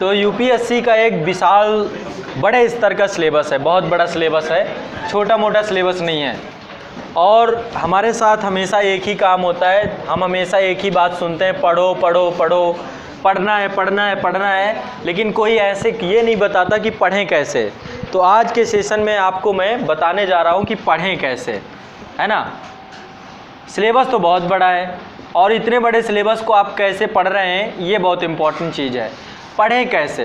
तो यूपीएससी का एक विशाल बड़े स्तर का सिलेबस है, बहुत बड़ा सिलेबस है, छोटा मोटा सिलेबस नहीं है। और हमारे साथ हमेशा एक ही काम होता है, हम हमेशा एक ही बात सुनते हैं, पढ़ो पढ़ो पढ़ो, पढ़ना है पढ़ना है पढ़ना है, लेकिन कोई ऐसे ये नहीं बताता कि पढ़ें कैसे। तो आज के सेशन में आपको मैं बताने जा रहा हूँ कि पढ़ें कैसे, है ना। सिलेबस तो बहुत बड़ा है और इतने बड़े सिलेबस को आप कैसे पढ़ रहे हैं ये बहुत इम्पॉर्टेंट चीज़ है। पढ़ें कैसे,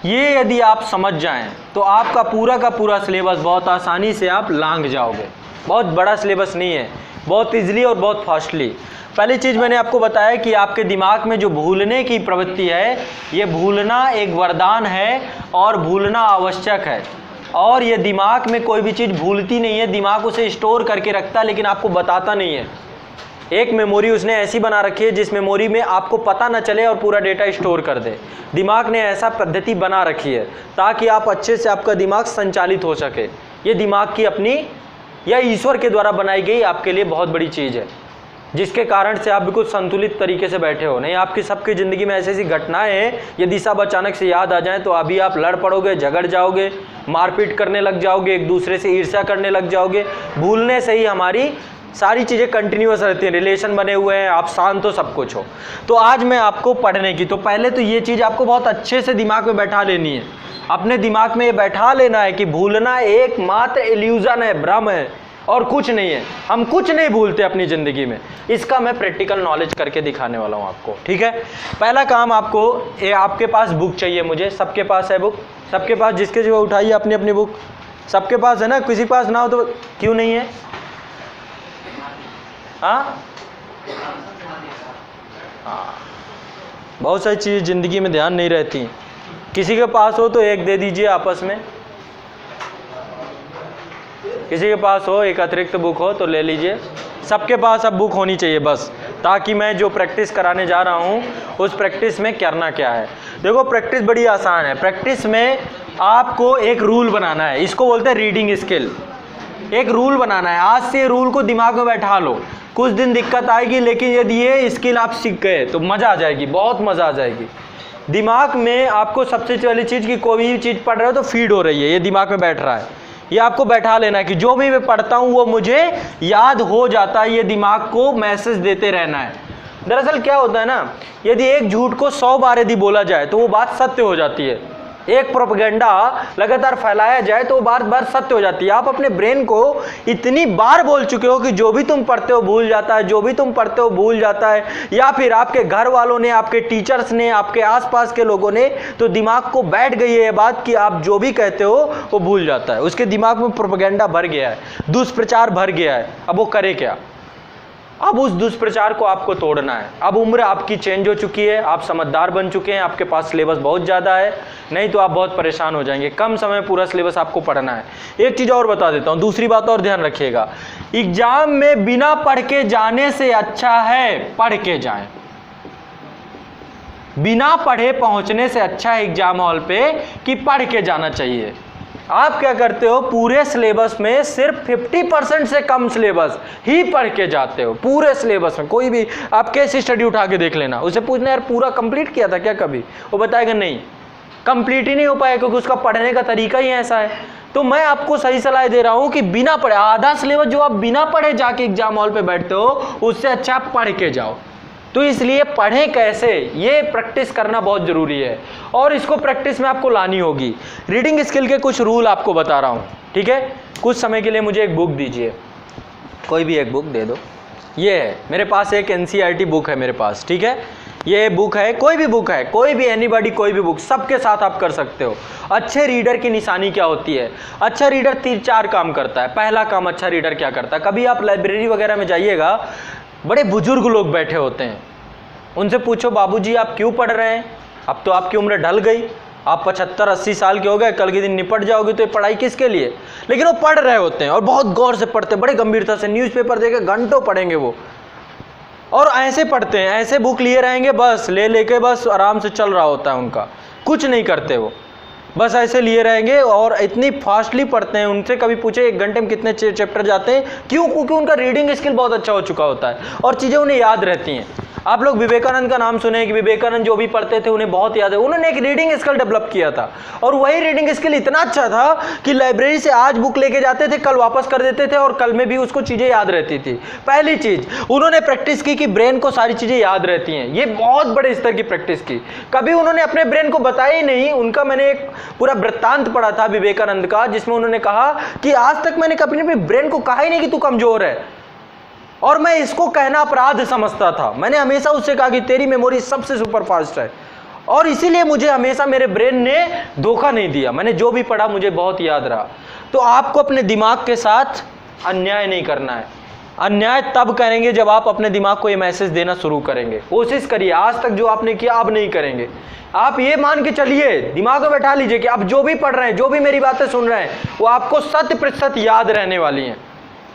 ये यदि आप समझ जाएं तो आपका पूरा का पूरा सिलेबस बहुत आसानी से आप लांघ जाओगे। बहुत बड़ा सिलेबस नहीं है, बहुत ईजिली और बहुत फास्टली। पहली चीज़ मैंने आपको बताया कि आपके दिमाग में जो भूलने की प्रवृत्ति है, ये भूलना एक वरदान है और भूलना आवश्यक है। और ये दिमाग में कोई भी चीज़ भूलती नहीं है, दिमाग उसे स्टोर करके रखता है लेकिन आपको बताता नहीं है। एक मेमोरी उसने ऐसी बना रखी है जिस मेमोरी में आपको पता न चले और पूरा डेटा स्टोर कर दे। दिमाग ने ऐसा पद्धति बना रखी है ताकि आप अच्छे से आपका दिमाग संचालित हो सके। ये दिमाग की अपनी या ईश्वर के द्वारा बनाई गई आपके लिए बहुत बड़ी चीज़ है, जिसके कारण से आप बिल्कुल संतुलित तरीके से बैठे हो। नहीं, आपकी सबकी ज़िंदगी में ऐसी ऐसी घटनाएं हैं, यदि सब अचानक से याद आ जाएं तो अभी आप लड़ पड़ोगे, झगड़ जाओगे, मारपीट करने लग जाओगे, एक दूसरे से ईर्ष्या करने लग जाओगे। भूलने से ही हमारी सारी चीज़ें कंटिन्यूअस रहती हैं, रिलेशन बने हुए हैं, आप शांत हो, सब कुछ हो। तो आज मैं आपको पढ़ने की, तो पहले तो ये चीज़ आपको बहुत अच्छे से दिमाग में बैठा लेनी है। अपने दिमाग में ये बैठा लेना है कि भूलना एकमात्र इल्यूजन है, भ्रम है और कुछ नहीं है। हम कुछ नहीं भूलते अपनी ज़िंदगी में। इसका मैं प्रैक्टिकल नॉलेज करके दिखाने वाला हूँ आपको, ठीक है। पहला काम आपको, ये आपके पास बुक चाहिए मुझे, सबके पास है बुक, सबके पास, जिसके जो उठाइए अपनी अपनी बुक, सबके पास है ना। किसी पास ना हो तो क्यों नहीं है? हाँ, बहुत सारी चीज़ें ज़िंदगी में ध्यान नहीं रहती। किसी के पास हो तो एक दे दीजिए आपस में, किसी के पास हो एक अतिरिक्त बुक हो तो ले लीजिए। सबके पास अब बुक होनी चाहिए बस, ताकि मैं जो प्रैक्टिस कराने जा रहा हूँ उस प्रैक्टिस में करना क्या है। देखो, प्रैक्टिस बड़ी आसान है। प्रैक्टिस में आपको एक रूल बनाना है, इसको बोलते हैं रीडिंग स्किल। एक रूल बनाना है, आज से रूल को दिमाग में बैठा लो। कुछ दिन दिक्कत आएगी, लेकिन यदि ये स्किल आप सीख गए तो मज़ा आ जाएगी, बहुत मज़ा आ जाएगी। दिमाग में आपको सबसे पहली चीज़ की कोई भी चीज़ पढ़ रहे हो तो फीड हो रही है, ये दिमाग में बैठ रहा है। ये आपको बैठा लेना है कि जो भी मैं पढ़ता हूँ वो मुझे याद हो जाता है, ये दिमाग को मैसेज देते रहना है। दरअसल क्या होता है ना, यदि एक झूठ को 100 बार यदि बोला जाए तो वो बात सत्य हो जाती है। एक प्रोपेगेंडा लगातार फैलाया जाए तो बार बार सत्य हो जाती है। आप अपने ब्रेन को इतनी बार बोल चुके हो कि जो भी तुम पढ़ते हो भूल जाता है, जो भी तुम पढ़ते हो भूल जाता है, या फिर आपके घर वालों ने, आपके टीचर्स ने, आपके आसपास के लोगों ने, तो दिमाग को बैठ गई है ये बात कि आप जो भी कहते हो वो भूल जाता है। उसके दिमाग में प्रोपेगेंडा भर गया है, दुष्प्रचार भर गया है। अब वो करे क्या? अब उस दुष्प्रचार को आपको तोड़ना है। अब उम्र आपकी चेंज हो चुकी है, आप समझदार बन चुके हैं, आपके पास सिलेबस बहुत ज़्यादा है, नहीं तो आप बहुत परेशान हो जाएंगे। कम समय में पूरा सिलेबस आपको पढ़ना है। एक चीज़ और बता देता हूँ, दूसरी बात और ध्यान रखिएगा, एग्जाम में बिना पढ़ के जाने से अच्छा है पढ़ के जाएं। बिना पढ़े पहुँचने से अच्छा है एग्जाम हॉल पे कि पढ़ के जाना चाहिए। आप क्या करते हो, पूरे सिलेबस में सिर्फ 50% से कम सिलेबस ही पढ़ के जाते हो। पूरे सिलेबस में कोई भी आप केस स्टडी उठा के देख लेना, उसे पूछना यार पूरा कंप्लीट किया था क्या कभी, वो बताएगा नहीं, कंप्लीट ही नहीं हो पाएगा क्योंकि उसका पढ़ने का तरीका ही ऐसा है। तो मैं आपको सही सलाह दे रहा हूँ कि बिना पढ़े, आधा सिलेबस जो आप बिना पढ़े जाके एग्जाम हॉल पर बैठते हो उससे अच्छा आप पढ़ के जाओ। तो इसलिए पढ़ें कैसे, ये प्रैक्टिस करना बहुत ज़रूरी है और इसको प्रैक्टिस में आपको लानी होगी। रीडिंग स्किल के कुछ रूल आपको बता रहा हूँ, ठीक है। कुछ समय के लिए मुझे एक बुक दीजिए, कोई भी एक बुक दे दो। ये है मेरे पास एक NCERT बुक है मेरे पास, ठीक है। ये बुक है, कोई भी बुक है, कोई भी एनीबॉडी, कोई भी बुक, सबके साथ आप कर सकते हो। अच्छे रीडर की निशानी क्या होती है? अच्छा रीडर 3-4 काम करता है। पहला काम अच्छा रीडर क्या करता है, कभी आप लाइब्रेरी वगैरह में जाइएगा, बड़े बुजुर्ग लोग बैठे होते हैं, उनसे पूछो बाबूजी आप क्यों पढ़ रहे हैं? अब तो आपकी उम्र ढल गई, आप 75-80 साल के हो गए, कल के दिन निपट जाओगे, तो ये पढ़ाई किसके लिए? लेकिन वो पढ़ रहे होते हैं और बहुत गौर से पढ़ते हैं, बड़े गंभीरता से। न्यूज़पेपर देके घंटों पढ़ेंगे वो, और ऐसे पढ़ते हैं, ऐसे बुक लिए रहेंगे, बस ले लेके बस आराम से चल रहा होता है उनका, कुछ नहीं करते वो, बस ऐसे लिए रहेंगे और इतनी फास्टली पढ़ते हैं। उनसे कभी पूछे 1 घंटे में कितने चैप्टर जाते हैं? क्यों? क्योंकि उनका रीडिंग स्किल बहुत अच्छा हो चुका होता है और चीज़ें उन्हें याद रहती हैं। आप लोग विवेकानंद का नाम सुने कि विवेकानंद जो भी पढ़ते थे उन्हें बहुत याद है। उन्होंने एक रीडिंग स्किल डेवलप किया था और वही रीडिंग स्किल इतना अच्छा था कि लाइब्रेरी से आज बुक लेके जाते थे, कल वापस कर देते थे और कल में भी उसको चीज़ें याद रहती थी। पहली चीज़ उन्होंने प्रैक्टिस की कि ब्रेन को सारी चीज़ें याद रहती हैं। ये बहुत बड़े स्तर की प्रैक्टिस की। कभी उन्होंने अपने ब्रेन को बताया ही नहीं। उनका मैंने एक पूरा वृत्तांत पढ़ा था विवेकानंद का, जिसमें उन्होंने कहा कि आज तक मैंने कभी अपने ब्रेन को कहा ही नहीं कि तू कमजोर है, और मैं इसको कहना अपराध समझता था। मैंने हमेशा उससे कहा कि तेरी मेमोरी सबसे सुपर फास्ट है, और इसीलिए मुझे हमेशा मेरे ब्रेन ने धोखा नहीं दिया। मैंने जो भी पढ़ा मुझे बहुत याद रहा। तो आपको अपने दिमाग के साथ अन्याय नहीं करना है। अन्याय तब करेंगे जब आप अपने दिमाग को ये मैसेज देना शुरू करेंगे। कोशिश करिए, आज तक जो आपने किया अब नहीं करेंगे। आप ये मान के चलिए, दिमाग में बैठा लीजिए कि आप जो भी पढ़ रहे हैं, जो भी मेरी बातें सुन रहे हैं, वो आपको 100% याद रहने वाली हैं।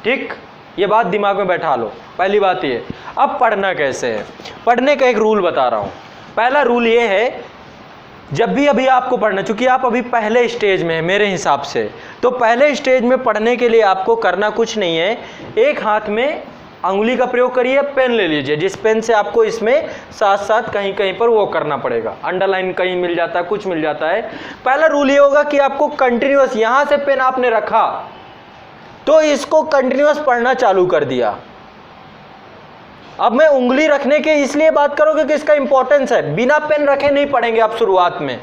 ठीक, ये बात दिमाग में बैठा लो। पहली बात ये। अब पढ़ना कैसे है, पढ़ने का एक रूल बता रहा हूँ। पहला रूल ये है, जब भी अभी आपको पढ़ना, चूंकि आप अभी पहले स्टेज में हैं मेरे हिसाब से, तो पहले स्टेज में पढ़ने के लिए आपको करना कुछ नहीं है। एक हाथ में अंगुली का प्रयोग करिए, पेन ले लीजिए, जिस पेन से आपको इसमें साथ साथ कहीं कहीं पर वो करना पड़ेगा, अंडरलाइन कहीं मिल जाता है, कुछ मिल जाता है। पहला रूल ये होगा कि आपको कंटिन्यूअस, यहां से पेन आपने रखा तो इसको कंटिन्यूअस पढ़ना चालू कर दिया। अब मैं उंगली रखने के इसलिए बात करोगे कि इसका इंपॉर्टेंस है। बिना पेन रखे नहीं पढ़ेंगे आप शुरुआत में,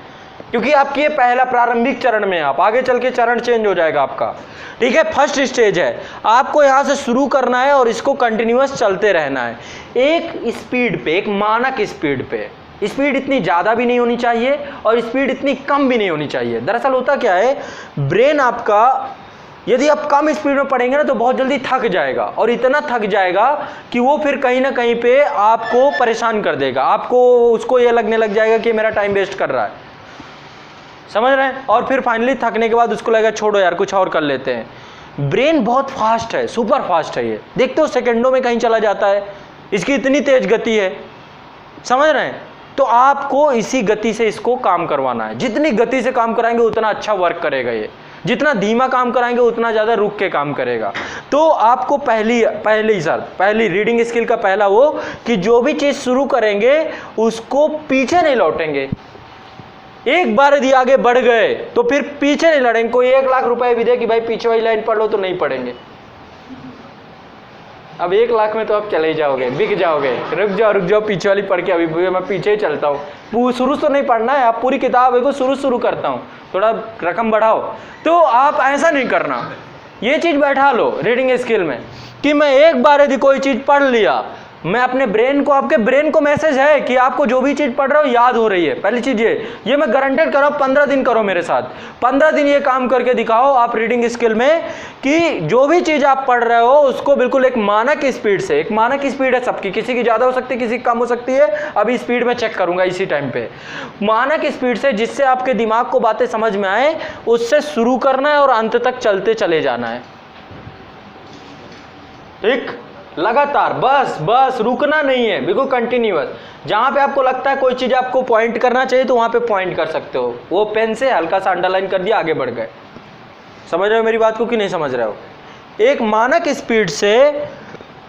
क्योंकि आपकी ये पहला प्रारंभिक चरण में, आप आगे चल के चरण चेंज हो जाएगा आपका। ठीक है, फर्स्ट स्टेज है, आपको यहां से शुरू करना है और इसको कंटिन्यूअस चलते रहना है, एक स्पीड पे, एक मानक स्पीड पे। स्पीड इतनी ज़्यादा भी नहीं होनी चाहिए और स्पीड इतनी कम भी नहीं होनी चाहिए। दरअसल होता क्या है, ब्रेन आपका यदि आप कम स्पीड में पढ़ेंगे ना तो बहुत जल्दी थक जाएगा, और इतना थक जाएगा कि वो फिर कहीं ना कहीं पे आपको परेशान कर देगा। आपको उसको ये लगने लग जाएगा कि मेरा टाइम वेस्ट कर रहा है, समझ रहे हैं। और फिर फाइनली थकने के बाद उसको लगेगा छोड़ो यार कुछ और कर लेते हैं। ब्रेन बहुत फास्ट है, सुपर फास्ट है, ये देखते हो सेकंडों में कहीं चला जाता है, इसकी इतनी तेज गति है, समझ रहे हैं। तो आपको इसी गति से इसको काम करवाना है। जितनी गति से काम कराएंगे उतना अच्छा वर्क करेगा ये, जितना धीमा काम कराएंगे उतना ज़्यादा रुक के काम करेगा। तो आपको पहली रीडिंग स्किल का पहला वो कि जो भी चीज़ शुरू करेंगे उसको पीछे नहीं लौटेंगे। एक बार यदि आगे बढ़ गए तो फिर पीछे नहीं लड़ेंगे। कोई 1 लाख रुपए भी दे कि भाई पीछे वाली लाइन पढ़ लो तो नहीं पढ़ेंगे। अब 1 लाख में तो आप चले ही जाओगे, बिक जाओगे। रुक जाओ पीछे वाली पढ़ के, अभी मैं पीछे ही चलता हूँ। शुरू तो नहीं पढ़ना है, आप पूरी किताब को शुरू करता हूँ, थोड़ा रकम बढ़ाओ। तो आप ऐसा नहीं करना, ये चीज़ बैठा लो रीडिंग स्किल में कि मैं एक बार यदि कोई चीज़ पढ़ लिया, मैं अपने ब्रेन को, आपके ब्रेन को मैसेज है कि आपको जो भी चीज़ पढ़ रहे हो याद हो रही है। पहली चीज़ ये मैं गारंटेड कर रहा हूँ, 15 दिन करो मेरे साथ, 15 दिन ये काम करके दिखाओ आप रीडिंग स्किल में कि जो भी चीज़ आप पढ़ रहे हो उसको बिल्कुल एक मानक स्पीड से, एक मानक स्पीड है सबकी, किसी की ज़्यादा हो सकती है, किसी की कम हो सकती है, अभी स्पीड में चेक करूँगा इसी टाइम पे, मानक स्पीड से जिससे आपके दिमाग को बातें समझ में आए, उससे शुरू करना है और अंत तक चलते चले जाना है। ठीक, लगातार, बस रुकना नहीं है, बिल्कुल कंटिन्यूअस। जहां पे आपको लगता है कोई चीज आपको पॉइंट करना चाहिए तो वहां पे पॉइंट कर सकते हो, वो पेन से हल्का सा अंडरलाइन कर दिया, आगे बढ़ गए। समझ रहे हो मेरी बात को कि नहीं समझ रहे हो। एक मानक स्पीड से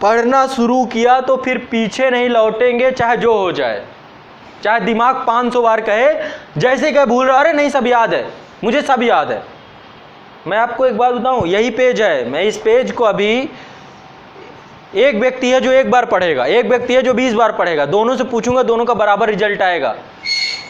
पढ़ना शुरू किया तो फिर पीछे नहीं लौटेंगे, चाहे जो हो जाए, चाहे दिमाग 500 बार कहे, जैसे कहे भूल रहा, अरे नहीं सब याद है, मुझे सब याद है। मैं आपको एक बात बताऊं, यही पेज है, मैं इस पेज को अभी, एक व्यक्ति है जो 1 बार पढ़ेगा, एक व्यक्ति है जो 20 बार पढ़ेगा, दोनों से पूछूंगा, दोनों का बराबर रिजल्ट आएगा।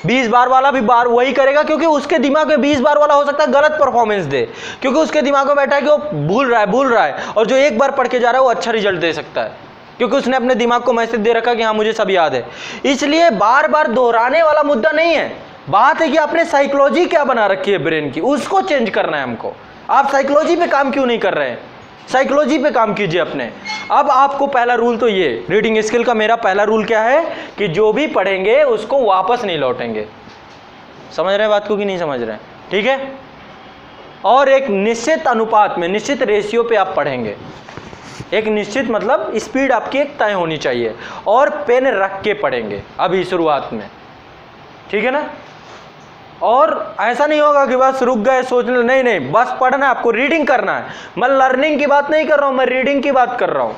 20 बार वाला भी बार वही करेगा, क्योंकि उसके दिमाग में 20 बार वाला हो सकता है गलत परफॉर्मेंस दे, क्योंकि उसके दिमाग में बैठा है कि वो भूल रहा है, और जो 1 बार पढ़ के जा रहा है वो अच्छा रिजल्ट दे सकता है, क्योंकि उसने अपने दिमाग को मैसेज दे रखा कि हाँ मुझे सब याद है। इसलिए बार बार दोहराने वाला मुद्दा नहीं है, बात है कि आपने साइकोलॉजी क्या बना रखी है ब्रेन की, उसको चेंज करना है हमको। आप साइकोलॉजी पे काम क्यों नहीं कर रहे हैं, साइकोलॉजी पे काम कीजिए अपने। अब आपको पहला रूल तो ये रीडिंग स्किल का, मेरा पहला रूल क्या है कि जो भी पढ़ेंगे उसको वापस नहीं लौटेंगे। समझ रहे हैं बात को कि नहीं समझ रहे हैं, ठीक है। और एक निश्चित अनुपात में, निश्चित रेशियो पे आप पढ़ेंगे, एक निश्चित मतलब स्पीड आपकी एक तय होनी चाहिए, और पेन रख के पढ़ेंगे अभी शुरुआत में, ठीक है ना। और ऐसा नहीं होगा कि बस रुक गए सोचने, नहीं, बस पढ़ना है आपको, रीडिंग करना है। मैं लर्निंग की बात नहीं कर रहा हूँ, मैं रीडिंग की बात कर रहा हूँ।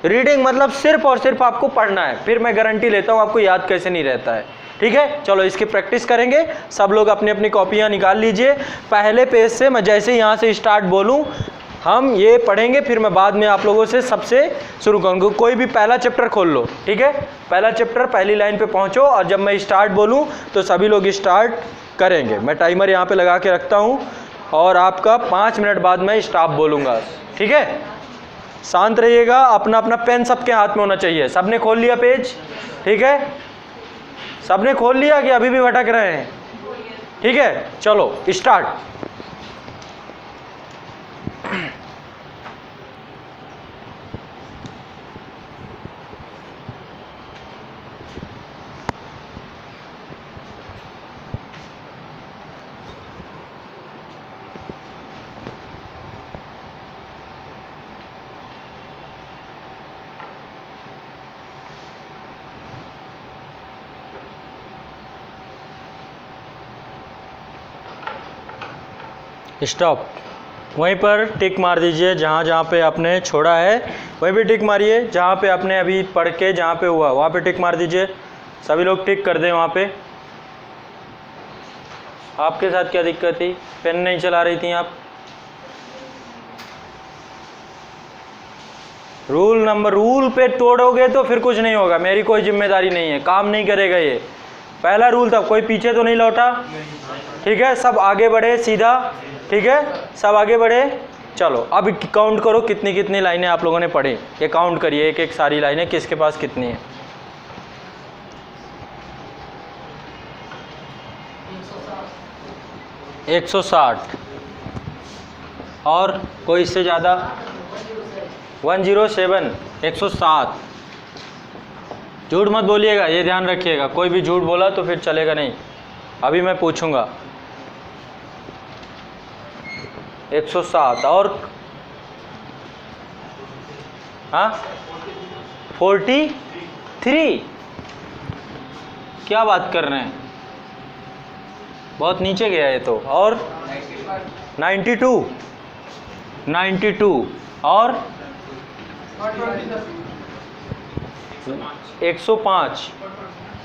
रीडिंग मतलब सिर्फ और सिर्फ आपको पढ़ना है, फिर मैं गारंटी लेता हूँ आपको याद कैसे नहीं रहता है। ठीक है, चलो इसकी प्रैक्टिस करेंगे। सब लोग अपनी अपनी कॉपियाँ निकाल लीजिए। पहले पेज से मैं जैसे यहाँ से स्टार्ट बोलूँ हम ये पढ़ेंगे, फिर मैं बाद में आप लोगों से सबसे शुरू करूँगा। कोई भी पहला चैप्टर खोल लो, ठीक है, पहला चैप्टर पहली लाइन पे पहुँचो और जब मैं स्टार्ट बोलूँ तो सभी लोग स्टार्ट करेंगे। मैं टाइमर यहाँ पे लगा के रखता हूँ और आपका 5 मिनट बाद मैं स्टॉप बोलूँगा। ठीक है, शांत रहिएगा। अपना अपना पेन सबके हाथ में होना चाहिए। सबने खोल लिया पेज? ठीक है, सबने खोल लिया कि अभी भी भटक रहे हैं? ठीक है, चलो स्टार्ट। स्टॉप। वहीं पर टिक मार दीजिए जहाँ जहाँ पे आपने छोड़ा है, वहीं पे टिक मारिए। जहाँ पे आपने अभी पढ़ के जहाँ पे हुआ वहाँ पे टिक मार दीजिए। सभी लोग टिक कर दें वहाँ पे। आपके साथ क्या दिक्कत थी? पेन नहीं चला रही थी आप? रूल पे तोड़ोगे तो फिर कुछ नहीं होगा। मेरी कोई जिम्मेदारी नहीं है, काम नहीं करेगा ये। पहला रूल था, कोई पीछे तो नहीं लौटा? ठीक है, सब आगे बढ़े सीधा। ठीक है, सब आगे बढ़े। चलो अब काउंट करो कितनी कितनी लाइनें आप लोगों ने पढ़ी। ये काउंट करिए एक एक सारी लाइनें किसके पास कितनी है। 160 और कोई इससे ज़्यादा? 107 107। झूठ मत बोलिएगा, ये ध्यान रखिएगा। कोई भी झूठ बोला तो फिर चलेगा नहीं। अभी मैं पूछूंगा। 107 और हाँ 43। क्या बात कर रहे हैं, बहुत नीचे गया ये तो। और 92 और 105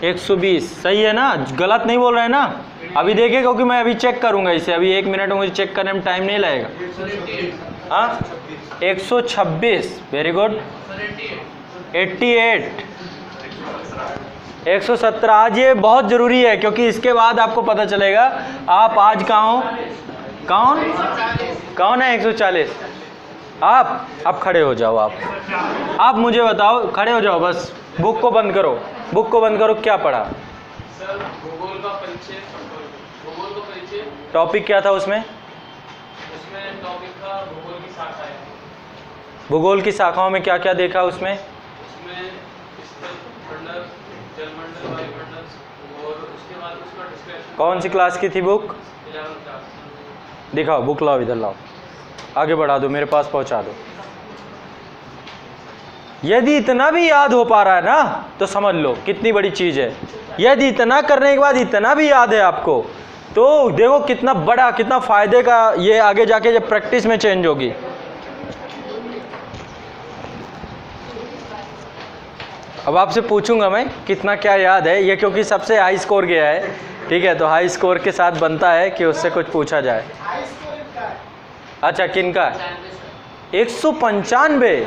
120। सही है ना? गलत नहीं बोल रहे हैं ना? अभी देखिए, क्योंकि मैं अभी चेक करूंगा इसे। अभी 1 मिनट में मुझे चेक करने में टाइम नहीं लगेगा। हाँ 126। Very good. 88 117। आज ये बहुत ज़रूरी है क्योंकि इसके बाद आपको पता चलेगा आप आज कहाँ हो। कौन है 140? आप खड़े हो जाओ। आप मुझे बताओ, खड़े हो जाओ बस। बुक को बंद करो, बुक को बंद करो। क्या पढ़ा? सर भूगोल का परिचय। टॉपिक क्या था उसमें? उसमें टॉपिक था भूगोल की शाखाएं। भूगोल की शाखाओं में क्या क्या देखा उसमें? उसमें स्थलमंडल, जलमंडल, वायुमंडल और उसके बाद उसका डिस्क्रिप्शन। कौन सी क्लास की थी बुक? 11th class. दिखाओ बुक, लाओ इधर लाओ, आगे बढ़ा दो, मेरे पास पहुंचा दो। यदि इतना भी याद हो पा रहा है ना तो समझ लो कितनी बड़ी चीज़ है। यदि इतना करने के बाद इतना भी याद है आपको तो देखो कितना बड़ा, कितना फ़ायदे का ये आगे जाके जब प्रैक्टिस में चेंज होगी। अब आपसे पूछूंगा मैं कितना क्या याद है ये, क्योंकि सबसे हाई स्कोर गया है। ठीक है, तो हाई स्कोर के साथ बनता है कि उससे कुछ पूछा जाए। अच्छा, किन का? 195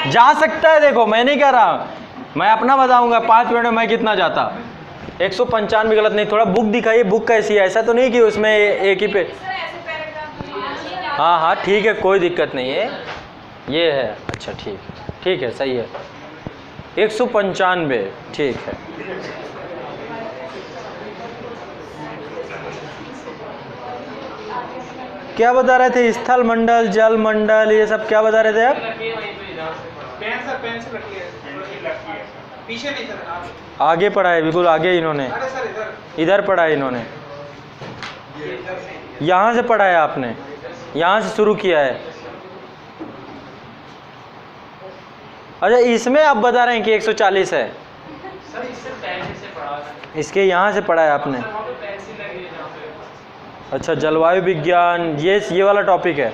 जा सकता है। देखो मैं नहीं कह रहा, मैं अपना बताऊंगा 5 मिनट में मैं कितना जाता। 195 गलत नहीं। थोड़ा बुक दिखाइए, बुक कैसी है? ऐसा तो नहीं कि उसमें एक ही पे। हाँ ठीक है, कोई दिक्कत नहीं है। ये है, अच्छा ठीक है, सही है। 195 ठीक है। क्या बता रहे थे? स्थल मंडल, जल मंडल, ये सब क्या बता रहे थे आप? पेन से रखिए, पीछे नहीं सर, आगे पढ़ा है, बिल्कुल आगे इन्होंने। अरे सर इधर पढ़ा है इन्होंने, यहाँ से पढ़ा है आपने, यहाँ से शुरू किया है। अच्छा, इसमें आप बता रहे हैं कि 140 है? सर इससे पहले से पढ़ा है। इसके यहाँ से पढ़ा है आपने? वहाँ पे पेंसिल लगी है जहाँ पे। अच्छा, जलवायु विज्ञान, ये वाला टॉपिक है।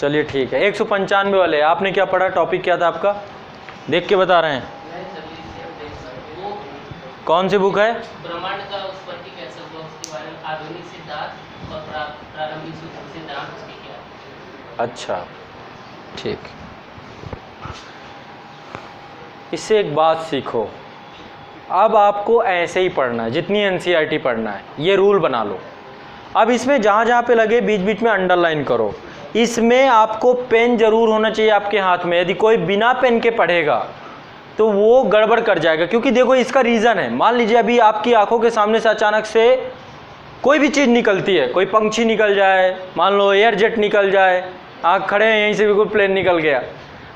चलिए ठीक है। 195 वाले आपने क्या पढ़ा, टॉपिक क्या था आपका, देख के बता रहे हैं? कौन सी बुक है? ब्रह्मांड का उत्पत्ति कैसे हुआ उसके बारे में, आधुनिक सिद्धांत और प्रारंभिक सिद्धांत उसके क्या है। अच्छा ठीक। इससे एक बात सीखो, अब आपको ऐसे ही पढ़ना है जितनी एनसीईआरटी पढ़ना है, ये रूल बना लो। अब इसमें जहाँ जहाँ पे लगे बीच बीच में अंडरलाइन करो। इसमें आपको पेन जरूर होना चाहिए आपके हाथ में। यदि कोई बिना पेन के पढ़ेगा तो वो गड़बड़ कर जाएगा, क्योंकि देखो इसका रीज़न है। मान लीजिए अभी आपकी आंखों के सामने से अचानक से कोई भी चीज़ निकलती है, कोई पंछी निकल जाए, मान लो एयर जेट निकल जाए, आँख खड़े हैं यहीं से बिल्कुल प्लेन निकल गया,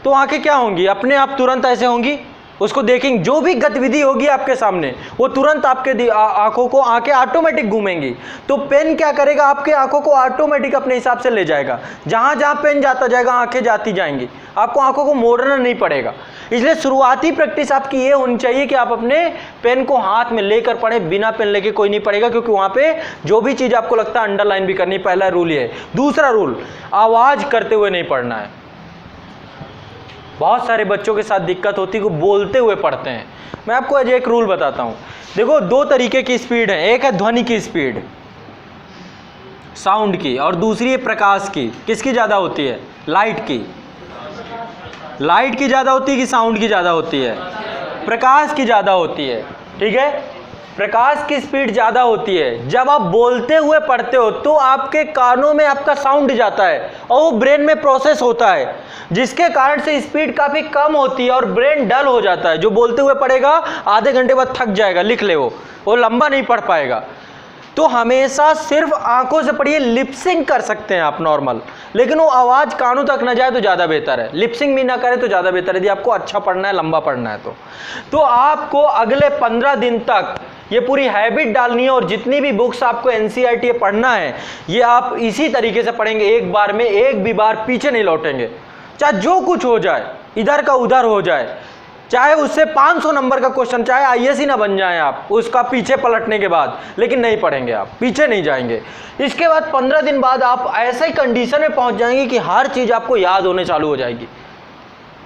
तो आंखें क्या होंगी, अपने आप तुरंत ऐसे होंगी, उसको देखेंगे। जो भी गतिविधि होगी आपके सामने वो तुरंत आपके आंखों को, आंखें ऑटोमेटिक घूमेंगी। तो पेन क्या करेगा, आपके आंखों को ऑटोमेटिक अपने हिसाब से ले जाएगा। जहाँ जहाँ पेन जाता जाएगा आंखें जाती जाएंगी, आपको आंखों को मोड़ना नहीं पड़ेगा। इसलिए शुरुआती प्रैक्टिस आपकी ये होनी चाहिए कि आप अपने पेन को हाथ में लेकर पढ़ें, बिना पेन लेके कोई नहीं पढ़ेगा, क्योंकि वहाँ पे जो भी चीज़ आपको लगता है अंडरलाइन भी करनी। पहला रूल ये है। दूसरा रूल, आवाज़ करते हुए नहीं पढ़ना है। बहुत सारे बच्चों के साथ दिक्कत होती है कि बोलते हुए पढ़ते हैं। मैं आपको आज एक रूल बताता हूँ। देखो दो तरीके की स्पीड है, एक है ध्वनि की स्पीड, साउंड की, और दूसरी है प्रकाश की। किसकी ज़्यादा होती है? लाइट की। लाइट की ज़्यादा होती है कि साउंड की ज़्यादा होती है? प्रकाश की ज़्यादा होती है। ठीक है, प्रकाश की स्पीड ज़्यादा होती है। जब आप बोलते हुए पढ़ते हो तो आपके कानों में आपका साउंड जाता है और वो ब्रेन में प्रोसेस होता है, जिसके कारण से स्पीड काफ़ी कम होती है और ब्रेन डल हो जाता है। जो बोलते हुए पढ़ेगा आधे घंटे बाद थक जाएगा, लिख ले वो लंबा नहीं पढ़ पाएगा। तो हमेशा सिर्फ आंखों से पढ़िए। लिपसिंग कर सकते हैं आप नॉर्मल, लेकिन वो आवाज़ कानों तक न जाए तो ज़्यादा बेहतर है। लिपसिंग भी ना करें तो ज़्यादा बेहतर है, यदि आपको अच्छा पढ़ना है, लंबा पढ़ना है तो आपको अगले 15 दिन तक ये पूरी हैबिट डालनी है। और जितनी भी बुक्स आपको एनसीईआरटी पढ़ना है, ये आप इसी तरीके से पढ़ेंगे, एक बार में एक भी बार पीछे नहीं लौटेंगे। चाहे जो कुछ हो जाए, इधर का उधर हो जाए, चाहे उससे 500 नंबर का क्वेश्चन, चाहे आईएएस ही ना बन जाए आप उसका पीछे पलटने के बाद, लेकिन नहीं पढ़ेंगे, आप पीछे नहीं जाएंगे। इसके बाद 15 दिन बाद आप ऐसे ही कंडीशन में पहुंच जाएंगे कि हर चीज़ आपको याद होने चालू हो जाएगी।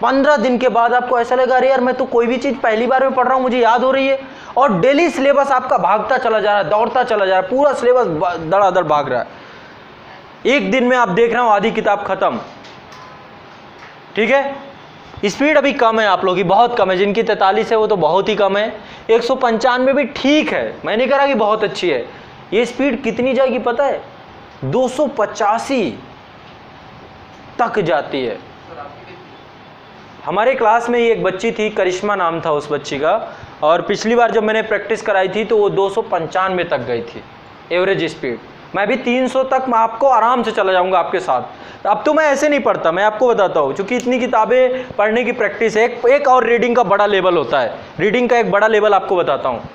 15 दिन के बाद आपको ऐसा लगेगा, अरे यार मैं तो कोई भी चीज़ पहली बार में पढ़ रहा हूँ, मुझे याद हो रही है। और डेली सिलेबस आपका भागता चला जा रहा है, दौड़ता चला जा रहा है, पूरा सिलेबस दड़ादड़ भाग रहा है। एक दिन में आप देख रहे हो आधी किताब खत्म। ठीक है, स्पीड अभी कम है आप लोगों की, बहुत कम है। जिनकी 43 है वो तो बहुत ही कम है। 195 भी ठीक है, मैं नहीं कह रहा कि बहुत अच्छी है। ये स्पीड कितनी जाएगी पता है? 285 तक जाती है। हमारे क्लास में एक बच्ची थी, करिश्मा नाम था उस बच्ची का, और पिछली बार जब मैंने प्रैक्टिस कराई थी तो वो 295 तक गई थी एवरेज स्पीड। मैं भी 300 तक मैं आपको आराम से चला जाऊंगा आपके साथ। अब तो मैं ऐसे नहीं पढ़ता, मैं आपको बताता हूँ, क्योंकि इतनी किताबें पढ़ने की प्रैक्टिस है। एक और रीडिंग का बड़ा लेवल होता है, रीडिंग का एक बड़ा लेवल आपको बताता हूँ।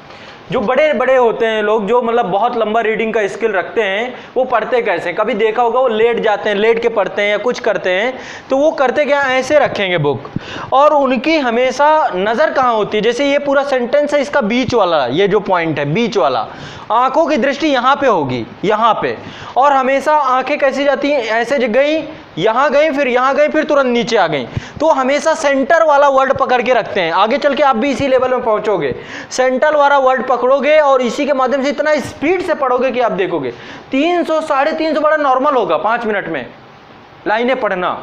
जो बड़े बड़े होते हैं लोग, जो मतलब बहुत लंबा रीडिंग का स्किल रखते हैं, वो पढ़ते कैसे? कभी देखा होगा वो लेट जाते हैं, लेट के पढ़ते हैं या कुछ करते हैं, तो वो करते क्या, ऐसे रखेंगे बुक, और उनकी हमेशा नज़र कहाँ होती है? जैसे ये पूरा सेंटेंस है, इसका बीच वाला, ये जो पॉइंट है बीच वाला, आंखों की दृष्टि यहाँ पे होगी, यहाँ पे। और हमेशा आंखें कैसी जाती हैं? ऐसे गई, यहाँ गई, फिर यहाँ गई, फिर तुरंत नीचे आ गई। तो हमेशा सेंटर वाला वर्ड पकड़ के रखते हैं। आगे चल के आप भी इसी लेवल में पहुंचोगे। सेंटर वाला वर्ड पकड़ोगे और इसी के माध्यम से इतना स्पीड से पढ़ोगे कि आप देखोगे 300 350 बड़ा नॉर्मल होगा 5 मिनट में लाइनें पढ़ना।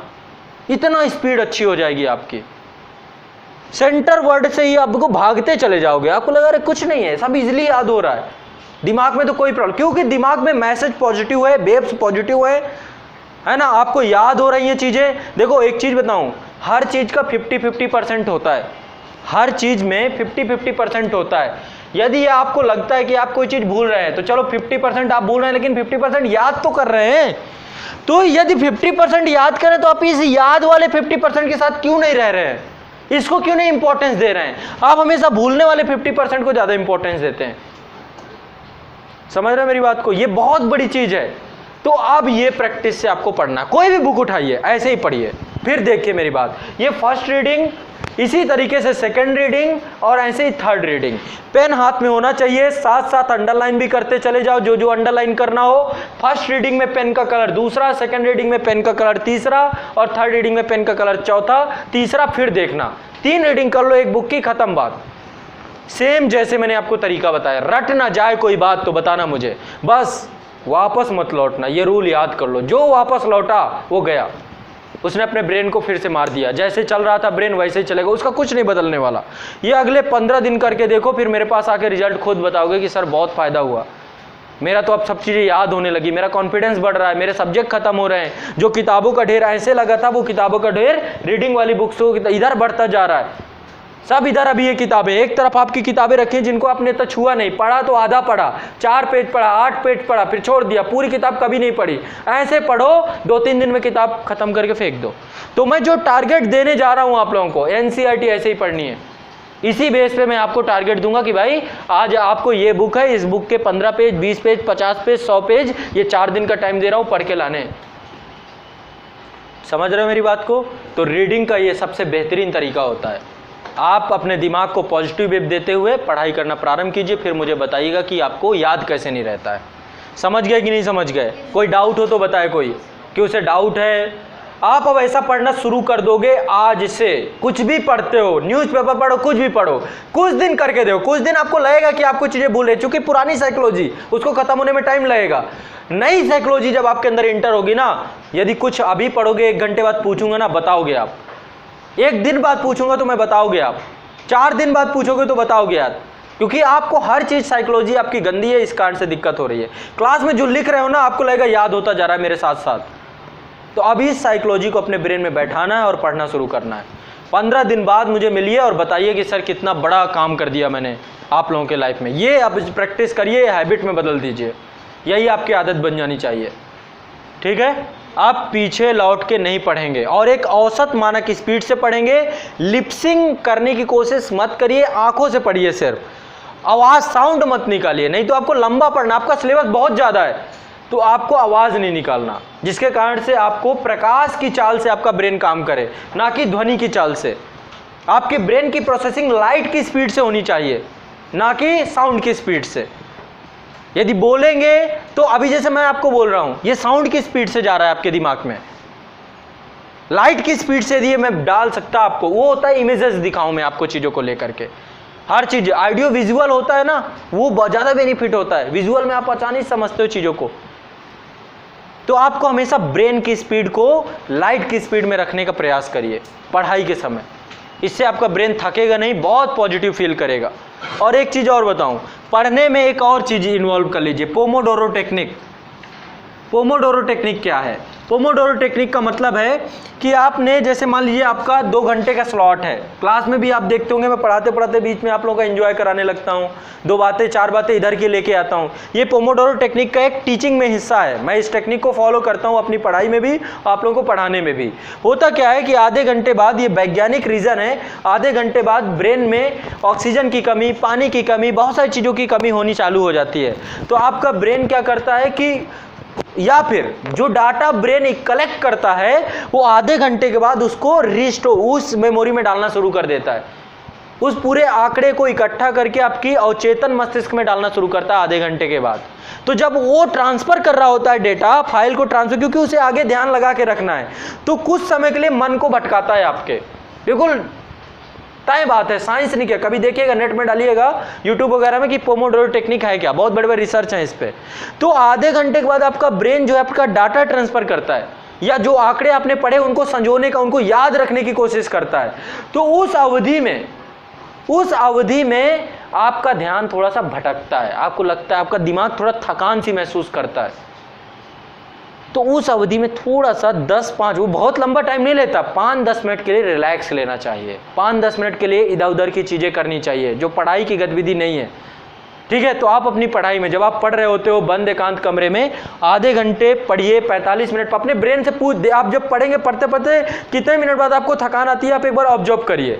इतना स्पीड अच्छी हो जाएगी आपकी। सेंटर वर्ड से ही आपको भागते चले जाओगे, आपको लगा रहे कुछ नहीं है, सब इजिली याद हो रहा है, दिमाग में तो कोई प्रॉब्लम, क्योंकि दिमाग में मैसेज पॉजिटिव है, वेव्स पॉजिटिव है ना, आपको याद हो रही हैं चीज़ें। देखो एक चीज़ बताऊं, हर चीज़ का 50-50% होता है, हर चीज़ में 50-50% होता है। यदि आपको लगता है कि आप कोई चीज़ भूल रहे हैं, तो चलो 50% आप भूल रहे हैं, लेकिन 50% याद तो कर रहे हैं। तो यदि 50% याद करें तो आप इस याद वाले 50% के साथ क्यों नहीं रह रहे हैं? इसको क्यों नहीं इंपॉर्टेंस दे रहे हैं? आप हमेशा भूलने वाले 50% को ज़्यादा इंपॉर्टेंस देते हैं। समझ रहे हैं मेरी बात को? ये बहुत बड़ी चीज़ है। तो अब ये प्रैक्टिस से आपको पढ़ना, कोई भी बुक उठाइए ऐसे ही पढ़िए, फिर देखिए मेरी बात। ये फर्स्ट रीडिंग इसी तरीके से सेकंड रीडिंग और ऐसे ही थर्ड रीडिंग। पेन हाथ में होना चाहिए, साथ साथ अंडरलाइन भी करते चले जाओ जो जो अंडरलाइन करना हो। फर्स्ट रीडिंग में पेन का कलर दूसरा, सेकंड रीडिंग में पेन का कलर तीसरा और थर्ड रीडिंग में पेन का कलर चौथा, तीसरा फिर देखना। 3 रीडिंग कर लो एक बुक की, खत्म बात। सेम जैसे मैंने आपको तरीका बताया, रट ना जाए कोई बात तो बताना मुझे, बस वापस मत लौटना, ये रूल याद कर लो। जो वापस लौटा वो गया, उसने अपने ब्रेन को फिर से मार दिया। जैसे चल रहा था ब्रेन वैसे ही चलेगा, उसका कुछ नहीं बदलने वाला। ये अगले 15 दिन करके देखो, फिर मेरे पास आके रिजल्ट खुद बताओगे कि सर बहुत फायदा हुआ, मेरा तो अब सब चीज़ें याद होने लगी, मेरा कॉन्फिडेंस बढ़ रहा है, मेरे सब्जेक्ट खत्म हो रहे हैं। जो किताबों का ढेर ऐसे लगा था, वो किताबों का ढेर रीडिंग वाली बुक्स इधर बढ़ता जा रहा है। सब इधर अभी ये किताबें, एक तरफ आपकी किताबें रखी हैं जिनको आपने तो छुआ नहीं, पढ़ा तो आधा पढ़ा, 4 पेज पढ़ा, 8 पेज पढ़ा, फिर छोड़ दिया, पूरी किताब कभी नहीं पढ़ी। ऐसे पढ़ो, 2-3 दिन में किताब खत्म करके फेंक दो। तो मैं जो टारगेट देने जा रहा हूं आप लोगों को, एनसीईआरटी ऐसे ही पढ़नी है। इसी बेस पे मैं आपको टारगेट दूंगा कि भाई आज आपको ये बुक है, इस बुक के 15 पेज, 20 पेज, 50 पेज, 100 पेज, ये 4 दिन का टाइम दे रहा हूं पढ़ के लाने। समझ रहे हो मेरी बात को? तो रीडिंग का ये सबसे बेहतरीन तरीका होता है। आप अपने दिमाग को पॉजिटिव वेव देते हुए पढ़ाई करना प्रारंभ कीजिए, फिर मुझे बताइएगा कि आपको याद कैसे नहीं रहता है। समझ गए कि नहीं समझ गए? कोई डाउट हो तो बताए कोई कि उसे डाउट है। आप अब ऐसा पढ़ना शुरू कर दोगे आज से, कुछ भी पढ़ते हो, न्यूज़पेपर पढ़ो, कुछ भी पढ़ो, कुछ दिन करके देखो। कुछ दिन आपको लगेगा कि आपको चीज़ें भूल है, क्योंकि पुरानी साइकोलॉजी उसको खत्म होने में टाइम लगेगा। नई साइकोलॉजी जब आपके अंदर इंटर होगी ना, यदि कुछ अभी पढ़ोगे, 1 घंटे बाद पूछूंगा ना, बताओगे आप। 1 दिन बाद पूछूंगा तो मैं बताओगे आप, 4 दिन बाद पूछोगे तो बताओगे आप, क्योंकि आपको हर चीज़ साइकोलॉजी आपकी गंदी है, इस कारण से दिक्कत हो रही है। क्लास में जो लिख रहे हो ना, आपको लगेगा याद होता जा रहा है मेरे साथ साथ। तो अभी इस साइकोलॉजी को अपने ब्रेन में बैठाना है और पढ़ना शुरू करना है। 15 दिन बाद मुझे मिलिए और बताइए कि सर कितना बड़ा काम कर दिया मैंने आप लोगों के लाइफ में। ये आप प्रैक्टिस करिए, हैबिट में बदल दीजिए, यही आपकी आदत बन जानी चाहिए। ठीक है? आप पीछे लौट के नहीं पढ़ेंगे और एक औसत मानक स्पीड से पढ़ेंगे। लिपसिंग करने की कोशिश मत करिए, आंखों से पढ़िए, सिर्फ आवाज़, साउंड मत निकालिए, नहीं तो आपको लंबा पढ़ना, आपका सिलेबस बहुत ज़्यादा है तो आपको आवाज़ नहीं निकालना, जिसके कारण से आपको प्रकाश की चाल से आपका ब्रेन काम करे, ना कि ध्वनि की चाल से। आपके ब्रेन की प्रोसेसिंग लाइट की स्पीड से होनी चाहिए, ना कि साउंड की स्पीड से। यदि बोलेंगे तो अभी जैसे मैं आपको बोल रहा हूं, ये साउंड की स्पीड से जा रहा है आपके दिमाग में, लाइट की स्पीड से यदि मैं डाल सकता आपको, वो होता है इमेजेस दिखाऊं मैं आपको चीज़ों को लेकर के। हर चीज़ ऑडियो विजुअल होता है ना, वो ज़्यादा बेनिफिट होता है। विजुअल में आप आसानी से समझते हो चीज़ों को। तो आपको हमेशा ब्रेन की स्पीड को लाइट की स्पीड में रखने का प्रयास करिए पढ़ाई के समय। इससे आपका ब्रेन थकेगा नहीं, बहुत पॉजिटिव फील करेगा। और एक चीज़ और बताऊं, पढ़ने में एक और चीज़ इन्वॉल्व कर लीजिए, पोमोडोरो टेक्निक। पोमोडोरो टेक्निक क्या है? पोमोडोरो टेक्निक का मतलब है कि आपने जैसे मान लीजिए आपका 2 घंटे का स्लॉट है, क्लास में भी आप देखते होंगे मैं पढ़ाते पढ़ाते बीच में आप लोगों का एंजॉय कराने लगता हूँ, 2 बातें 4 बातें इधर की लेके आता हूँ। ये पोमोडोरो टेक्निक का एक टीचिंग में हिस्सा है। मैं इस टेक्निक को फॉलो करता हूँ अपनी पढ़ाई में भी, आप लोगों को पढ़ाने में भी। होता क्या है कि आधे घंटे बाद, ये वैज्ञानिक रीज़न है, आधे घंटे बाद ब्रेन में ऑक्सीजन की कमी, पानी की कमी, बहुत सारी चीज़ों की कमी होनी चालू हो जाती है। तो आपका ब्रेन क्या करता है कि, या फिर जो डाटा ब्रेन कलेक्ट करता है वो आधे घंटे के बाद उसको रिस्टोर, उस मेमोरी में डालना शुरू कर देता है। उस पूरे आंकड़े को इकट्ठा करके आपकी अवचेतन मस्तिष्क में डालना शुरू करता है आधे घंटे के बाद। तो जब वो ट्रांसफर कर रहा होता है डेटा, फाइल को ट्रांसफर, क्योंकि उसे आगे ध्यान लगा के रखना है, तो कुछ समय के लिए मन को भटकाता है आपके। बिल्कुल तय बात है, साइंस नहीं क्या, कभी देखिएगा नेट में डालिएगा यूट्यूब वगैरह में कि पोमोडोरो टेक्निक है क्या, बहुत बड़े बड़े रिसर्च हैं इस पे। तो आधे घंटे के बाद आपका ब्रेन जो है आपका डाटा ट्रांसफर करता है, या जो आंकड़े आपने पढ़े उनको संजोने का, उनको याद रखने की कोशिश करता है। तो उस अवधि में आपका ध्यान थोड़ा सा भटकता है, आपको लगता है, आपका दिमाग थोड़ा थकान सी महसूस करता है। तो उस अवधि में थोड़ा सा 10-5, वो बहुत लंबा टाइम नहीं लेता, 5-10 मिनट के लिए रिलैक्स लेना चाहिए। 5-10 मिनट के लिए इधर उधर की चीज़ें करनी चाहिए जो पढ़ाई की गतिविधि नहीं है। ठीक है? तो आप अपनी पढ़ाई में जब आप पढ़ रहे होते हो बंद एकांत कमरे में, आधे घंटे पढ़िए, 45 मिनट अपने ब्रेन से पूछ, आप जब पढ़ेंगे पढ़ते पढ़ते कितने मिनट बाद आपको थकान आती है, आप एक बार ऑब्जर्व करिए।